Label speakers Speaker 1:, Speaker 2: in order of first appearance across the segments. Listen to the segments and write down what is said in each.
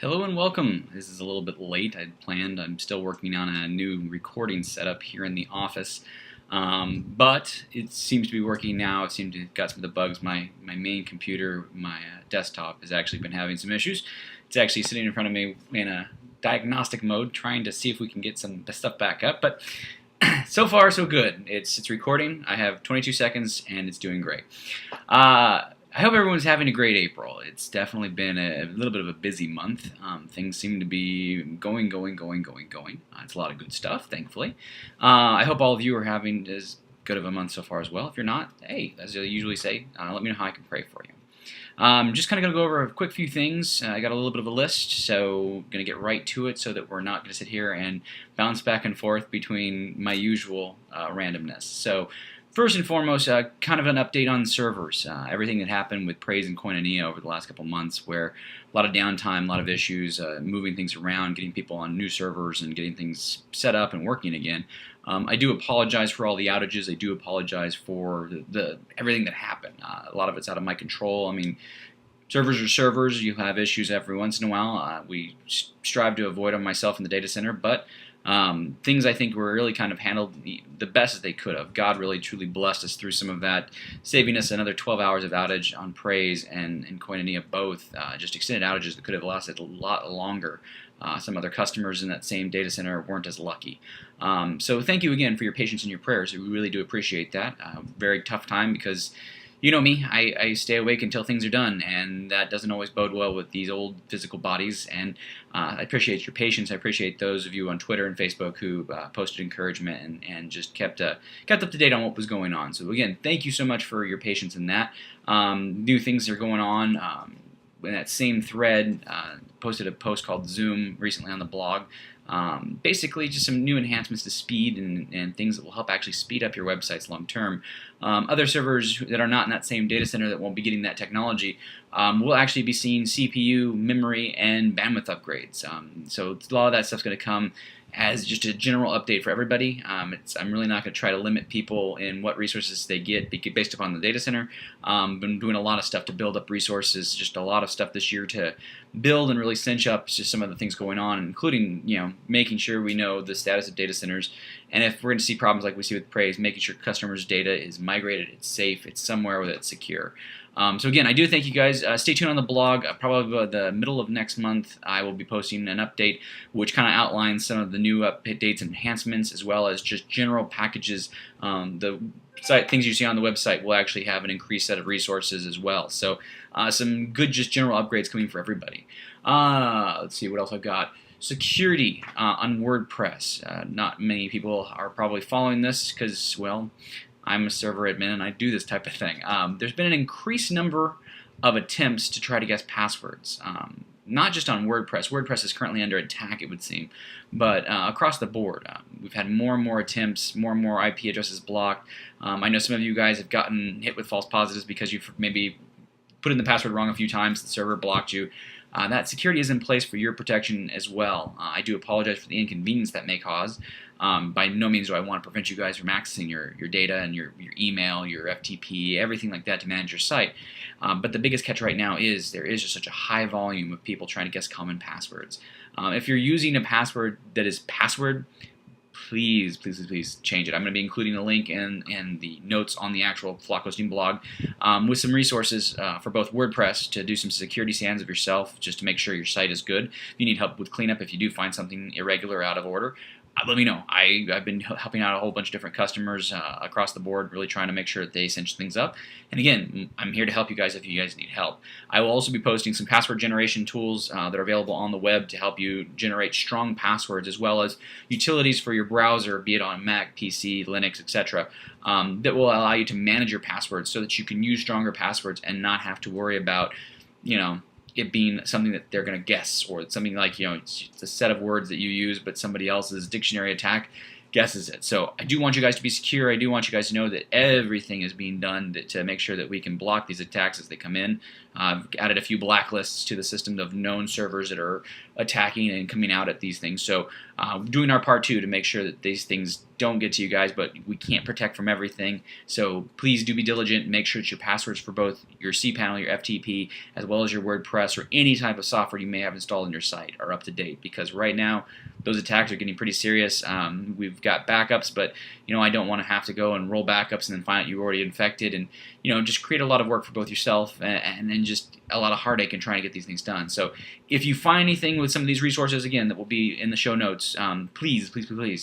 Speaker 1: Hello and welcome. This is a little bit late. I'd planned. I'm still working on a new recording setup here in the office, but it seems to be working now. It seemed to have got some of the bugs. My main computer, my desktop, has actually been having some issues. It's actually sitting in front of me in a diagnostic mode, trying to see if we can get some stuff back up. But so far, so good. It's recording. I have 22 seconds, and it's doing great. I hope everyone's having a great April. It's definitely been a little bit of a busy month. Things seem to be going. It's a lot of good stuff, thankfully. I hope all of you are having as good of a month so far as well. If you're not, hey, as I usually say, let me know how I can pray for you. Just kind of going to go over a quick few things. I got a little bit of a list, so going to get right to it so that we're not going to sit here and bounce back and forth between my usual randomness. So first and foremost, kind of an update on servers. Everything that happened with Praise and Koinonia over the last couple months, where a lot of downtime, a lot of issues, moving things around, getting people on new servers and getting things set up and working again. I do apologize for all the outages. I do apologize for everything that happened. A lot of it's out of my control. I mean, servers are servers. You have issues every once in a while. We strive to avoid them myself in the data center, but things I think were really kind of handled the best as they could have. God really truly blessed us through some of that, saving us another 12 hours of outage on Praise and Koinonia both, just extended outages that could have lasted a lot longer. Some other customers in that same data center weren't as lucky. So thank you again for your patience and your prayers. We really do appreciate that. Very tough time because you know me, I stay awake until things are done, and that doesn't always bode well with these old physical bodies. And I appreciate your patience. I appreciate those of you on Twitter and Facebook who posted encouragement and just kept up to date on what was going on. So again, thank you so much for your patience in that. New things are going on. In that same thread, posted a post called Zoom recently on the blog. Basically just some new enhancements to speed and things that will help actually speed up your websites long term. Other servers that are not in that same data center that won't be getting that technology will actually be seeing CPU, memory, and bandwidth upgrades. So a lot of that stuff's going to come as just a general update for everybody. I'm really not going to try to limit people in what resources they get based upon the data center. Been doing a lot of stuff to build up resources, just a lot of stuff this year to build and really cinch up just some of the things going on, including making sure we know the status of data centers, and if we're going to see problems like we see with Praise, making sure customers' data is migrated, it's safe, it's somewhere where it's secure. So again, I do thank you guys. Stay tuned on the blog. Probably by the middle of next month, I will be posting an update which kind of outlines some of the new updates and enhancements, as well as just general packages. The things you see on the website will actually have an increased set of resources as well. So some good just general upgrades coming for everybody. Let's see what else I've got. Security on WordPress. Not many people are probably following this because, well, I'm a server admin and I do this type of thing. There's been an increased number of attempts to try to guess passwords. Not just on WordPress. WordPress is currently under attack, it would seem, but across the board. We've had more and more attempts, more and more IP addresses blocked. I know some of you guys have gotten hit with false positives because you've maybe put in the password wrong a few times, the server blocked you. That security is in place for your protection as well. I do apologize for the inconvenience that may cause. By no means do I want to prevent you guys from accessing your data and your email, your FTP, everything like that to manage your site. But the biggest catch right now is there is just such a high volume of people trying to guess common passwords. If you're using a password that is password, please change it. I'm going to be including a link in the notes on the actual FlockHosting blog with some resources for both WordPress to do some security scans of yourself just to make sure your site is good. If you need help with cleanup, if you do find something irregular or out of order, let me know. I've been helping out a whole bunch of different customers across the board, really trying to make sure that they cinch things up. And again, I'm here to help you guys if you guys need help. I will also be posting some password generation tools that are available on the web to help you generate strong passwords, as well as utilities for your browser, be it on Mac, PC, Linux, etc., that will allow you to manage your passwords so that you can use stronger passwords and not have to worry about, it being something that they're going to guess, or something like, it's a set of words that you use, but somebody else's dictionary attack guesses it. So I do want you guys to be secure. I do want you guys to know that everything is being done to make sure that we can block these attacks as they come in. I've added a few blacklists to the system of known servers that are attacking and coming out at these things. So doing our part too to make sure that these things don't get to you guys, but we can't protect from everything. So please do be diligent. Make sure that your passwords for both your cPanel, your FTP, as well as your WordPress or any type of software you may have installed on your site are up to date, because right now those attacks are getting pretty serious. We've got backups, but I don't want to have to go and roll backups and then find out you're already infected, and just create a lot of work for both yourself and then just a lot of heartache in trying to get these things done. So if you find anything with some of these resources, again, that will be in the show notes, please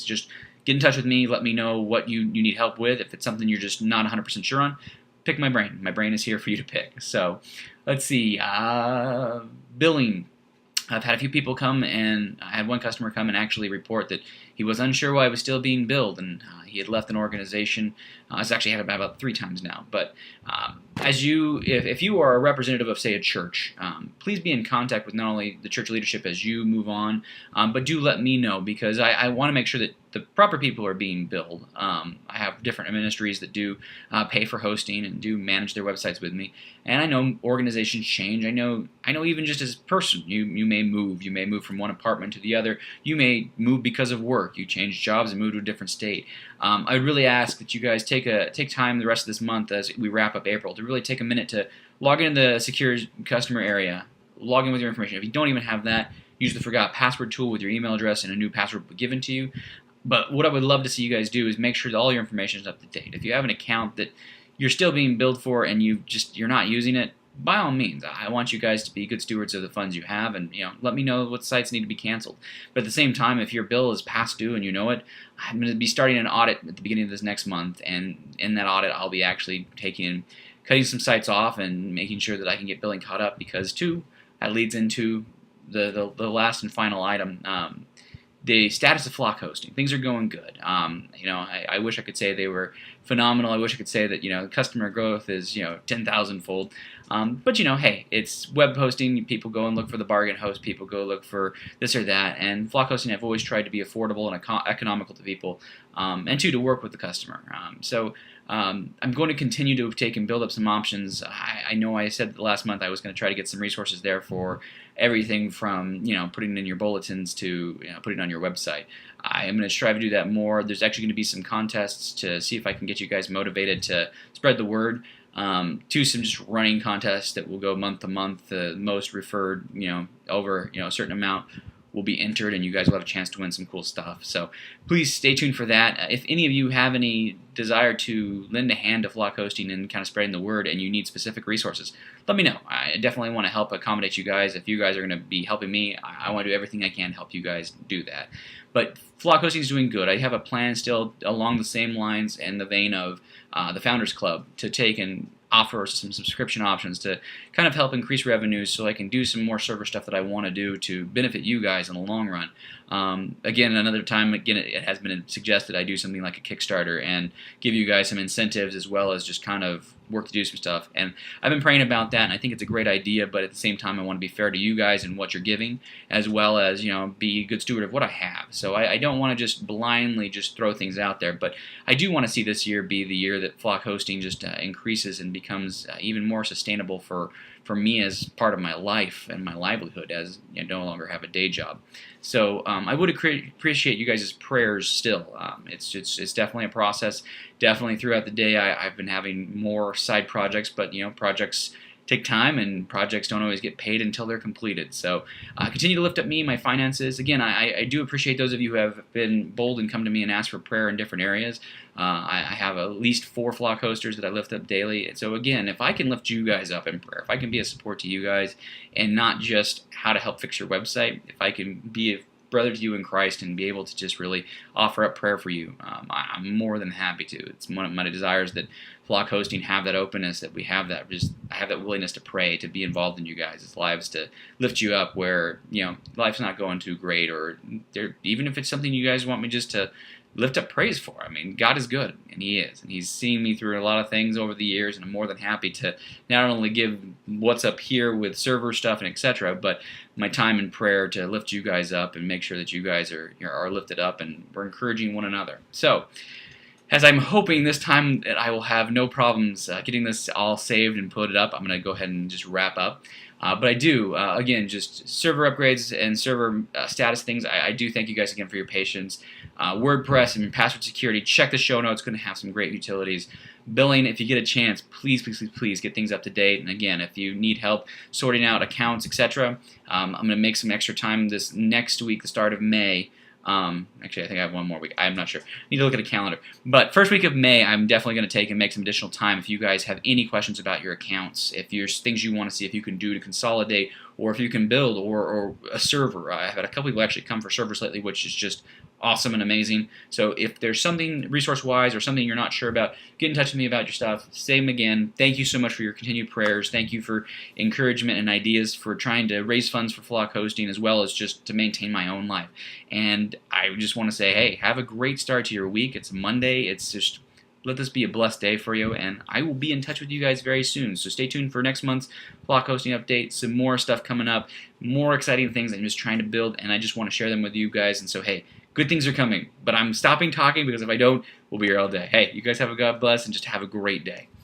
Speaker 1: just get in touch with me. Let me know what you need help with. If it's something you're just not 100% sure on, pick my brain. My brain is here for you to pick. So let's see. Billing. I've had a few people come, and I had one customer come and actually report that he was unsure why it was still being billed, and he had left an organization. It's actually happened about 3 times now. But if you are a representative of, say, a church, please be in contact with not only the church leadership as you move on, but do let me know, because I want to make sure that the proper people are being billed. I have different ministries that do pay for hosting and do manage their websites with me. And I know organizations change. I know even just as a person, you may move. You may move from one apartment to the other. You may move because of work. You change jobs and move to a different state. I really ask that you guys take time the rest of this month as we wrap up April to really take a minute to log into the secure customer area, log in with your information. If you don't even have that, use the forgot password tool with your email address and a new password given to you. But what I would love to see you guys do is make sure that all your information is up to date. If you have an account that you're still being billed for and you're not using it, by all means, I want you guys to be good stewards of the funds you have, and let me know what sites need to be canceled. But at the same time, if your bill is past due and you know it, I'm going to be starting an audit at the beginning of this next month, and in that audit, I'll be actually cutting some sites off and making sure that I can get billing caught up, because that leads into the last and final item. The status of flock hosting. Things are going good. I wish I could say they were phenomenal. I wish I could say that customer growth is 10,000-fold. But hey, it's web hosting. People go and look for the bargain host. People go look for this or that. And flock hosting, I've always tried to be affordable and economical to people, and to work with the customer. I'm going to continue to take and build up some options. I know I said last month I was going to try to get some resources there for everything from putting it in your bulletins to putting it on your website. I am going to strive to do that more. There's actually going to be some contests to see if I can get you guys motivated to spread the word. To some just running contests that will go month to month. The most referred, over a certain amount will be entered, and you guys will have a chance to win some cool stuff. So please stay tuned for that. If any of you have any desire to lend a hand to flock hosting and kind of spreading the word, and you need specific resources, let me know. I definitely want to help accommodate you guys. If you guys are going to be helping me, I want to do everything I can to help you guys do that. But flock hosting is doing good. I have a plan still along the same lines and the vein of the Founders Club to take and offer some subscription options to kind of help increase revenues, so I can do some more server stuff that I want to do to benefit you guys in the long run. Again, it has been suggested I do something like a Kickstarter and give you guys some incentives, as well as just kind of work to do some stuff. And I've been praying about that, and I think it's a great idea, but at the same time I want to be fair to you guys and what you're giving, as well as be a good steward of what I have. So I don't want to just blindly just throw things out there, but I do want to see this year be the year that flock hosting just increases and becomes even more sustainable for me as part of my life and my livelihood, as I no longer have a day job. So I would appreciate you guys' prayers still. It's definitely a process. Definitely throughout the day I've been having more side projects, but projects take time, and projects don't always get paid until they're completed. So continue to lift up me, my finances. Again, I do appreciate those of you who have been bold and come to me and asked for prayer in different areas. I have at least 4 flock hosters that I lift up daily. And so again, if I can lift you guys up in prayer, if I can be a support to you guys and not just how to help fix your website, if I can be a brother to you in Christ and be able to just really offer up prayer for you, I'm more than happy to. It's one of my desires that flock hosting have that openness, that we have that, I have that willingness to pray, to be involved in you guys' lives, to lift you up where life's not going too great, or even if it's something you guys want me just to lift up praise for. I mean, God is good, and He is, and He's seen me through a lot of things over the years, and I'm more than happy to not only give what's up here with server stuff and etc., but my time in prayer to lift you guys up and make sure that you guys are lifted up and we're encouraging one another. So, as I'm hoping this time that I will have no problems getting this all saved and put it up, I'm going to go ahead and just wrap up. But I do, again, just server upgrades and server status things. I do thank you guys again for your patience. WordPress and password security. Check the show notes. Going to have some great utilities. Billing, if you get a chance, please, please, please, please get things up to date. And again, if you need help sorting out accounts, etc., I'm going to make some extra time this next week, the start of May. Actually, I think I have one more week. I'm not sure. I need to look at a calendar. But first week of May, I'm definitely going to take and make some additional time. If you guys have any questions about your accounts, if there's things you want to see if you can do to consolidate, or if you can build, or a server. I've had a couple people actually come for servers lately, which is just awesome and amazing. So if there's something resource-wise or something you're not sure about, get in touch with me about your stuff. Same again. Thank you so much for your continued prayers. Thank you for encouragement and ideas for trying to raise funds for Flock hosting, as well as just to maintain my own life. And I just want to say, hey, have a great start to your week. It's Monday. It's just, let this be a blessed day for you, and I will be in touch with you guys very soon. So stay tuned for next month's Flock hosting update. Some more stuff coming up, more exciting things I'm just trying to build, and I just want to share them with you guys. And so, hey, good things are coming. But I'm stopping talking because if I don't, we'll be here all day. Hey, you guys have a God bless and just have a great day.